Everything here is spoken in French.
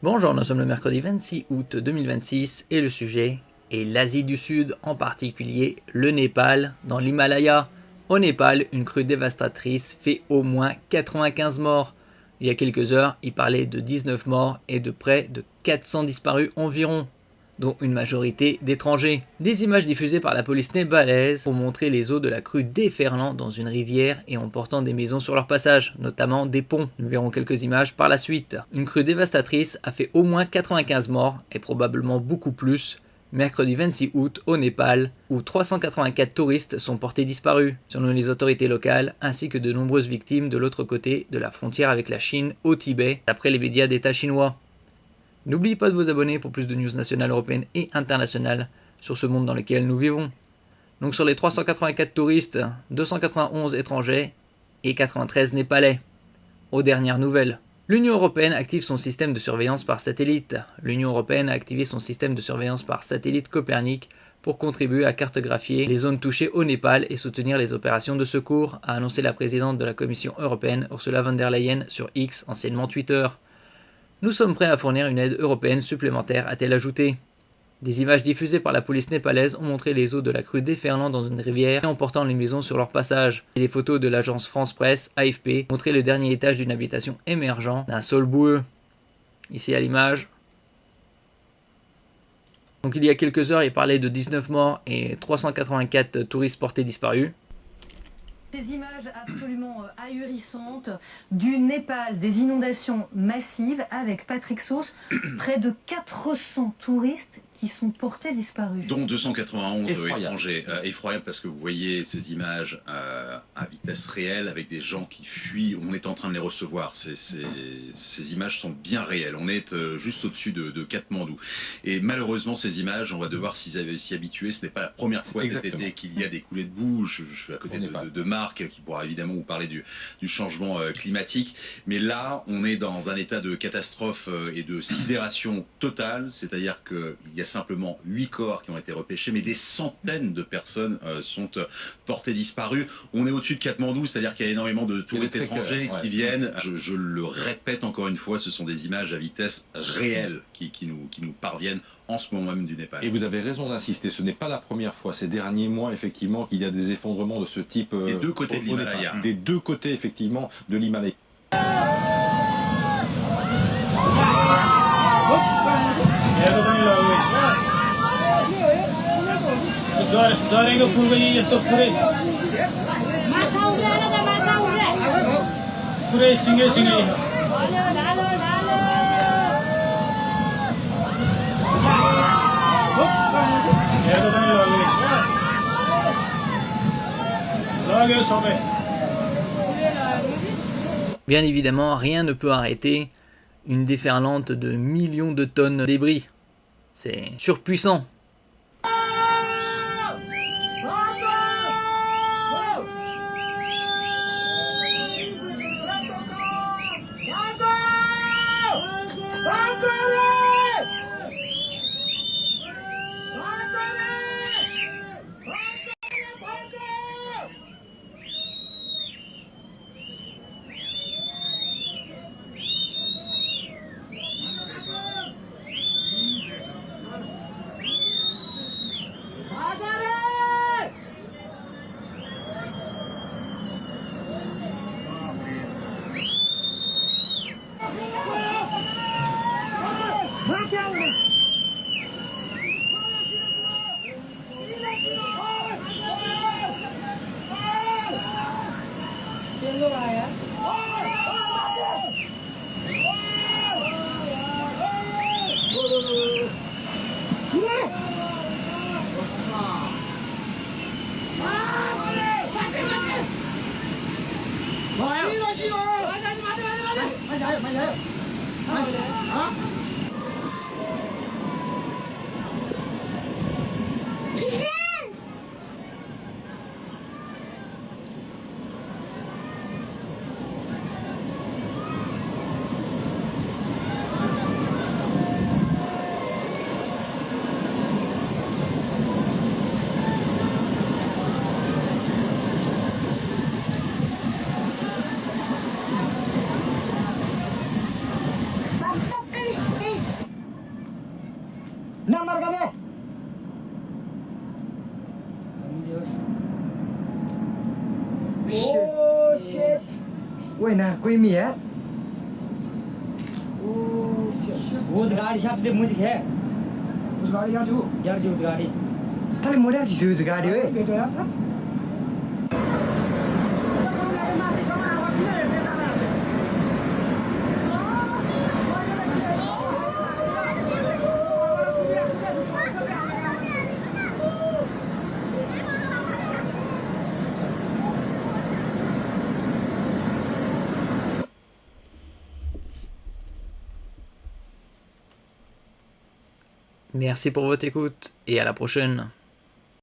Bonjour, nous sommes le mercredi 26 août 2026 et le sujet est l'Asie du Sud, en particulier le Népal. Dans l'Himalaya, au Népal, une crue dévastatrice fait au moins 95 morts. Il y a quelques heures, il parlait de 19 morts et de près de 400 disparus environ, dont une majorité d'étrangers. Des images diffusées par la police népalaise ont montré les eaux de la crue déferlant dans une rivière et emportant des maisons sur leur passage, notamment des ponts. Nous verrons quelques images par la suite. Une crue dévastatrice a fait au moins 95 morts, et probablement beaucoup plus, mercredi 26 août au Népal, où 384 touristes sont portés disparus, selon les autorités locales, ainsi que de nombreuses victimes de l'autre côté de la frontière avec la Chine, au Tibet, d'après les médias d'État chinois. N'oubliez pas de vous abonner pour plus de news nationales, européennes et internationales sur ce monde dans lequel nous vivons. Donc sur les 384 touristes, 291 étrangers et 93 népalais. Aux dernières nouvelles. L'Union européenne active son système de surveillance par satellite. L'Union européenne a activé son système de surveillance par satellite Copernic pour contribuer à cartographier les zones touchées au Népal et soutenir les opérations de secours, a annoncé la présidente de la Commission européenne Ursula von der Leyen sur X, anciennement Twitter. Nous sommes prêts à fournir une aide européenne supplémentaire, a-t-elle ajouté. Des images diffusées par la police népalaise ont montré les eaux de la crue déferlant dans une rivière et emportant les maisons sur leur passage. Et des photos de l'agence France Presse, AFP, montraient le dernier étage d'une habitation émergent d'un sol boueux. Ici à l'image. Donc il y a quelques heures, il parlait de 19 morts et 384 touristes portés disparus. Ces images absolument ahurissantes du Népal, des inondations massives avec Patrick Sauce, près de 400 touristes qui sont portés disparus. Dont 291 étrangers. Effroyable parce que vous voyez ces images à vitesse réelle avec des gens qui fuient. On est en train de les recevoir. Ces images sont bien réelles. On est juste au-dessus de Katmandou. Et malheureusement, ces images, on va devoir s'y habituer. Ce n'est pas la première fois cet été qu'il y a des coulées de boue. Je suis à côté de Marc, qui pourra évidemment vous parler du changement climatique. Mais là, on est dans un état de catastrophe et de sidération totale. C'est-à-dire qu'il y a simplement 8 corps qui ont été repêchés, mais des centaines de personnes sont portées disparues. On est au-dessus de Katmandou, c'est-à-dire qu'il y a énormément de touristes étrangers qui viennent. Je le répète encore une fois, ce sont des images à vitesse réelle qui nous parviennent en ce moment même du Népal. Et vous avez raison d'insister, ce n'est pas la première fois ces derniers mois effectivement qu'il y a des effondrements de ce type des deux côtés de l'Himalaya. Des deux côtés effectivement de l'Himalaya. Bien évidemment, rien ne peut arrêter une déferlante de millions de tonnes de débris. C'est surpuissant. ओए ना कोई मी है उस गाड़ी साथ में मुझे है उस गाड़ी यार जी उस गाड़ी अरे मोड़ा जी उस गाड़ी ओए बेटा यार Merci pour votre écoute et à la prochaine.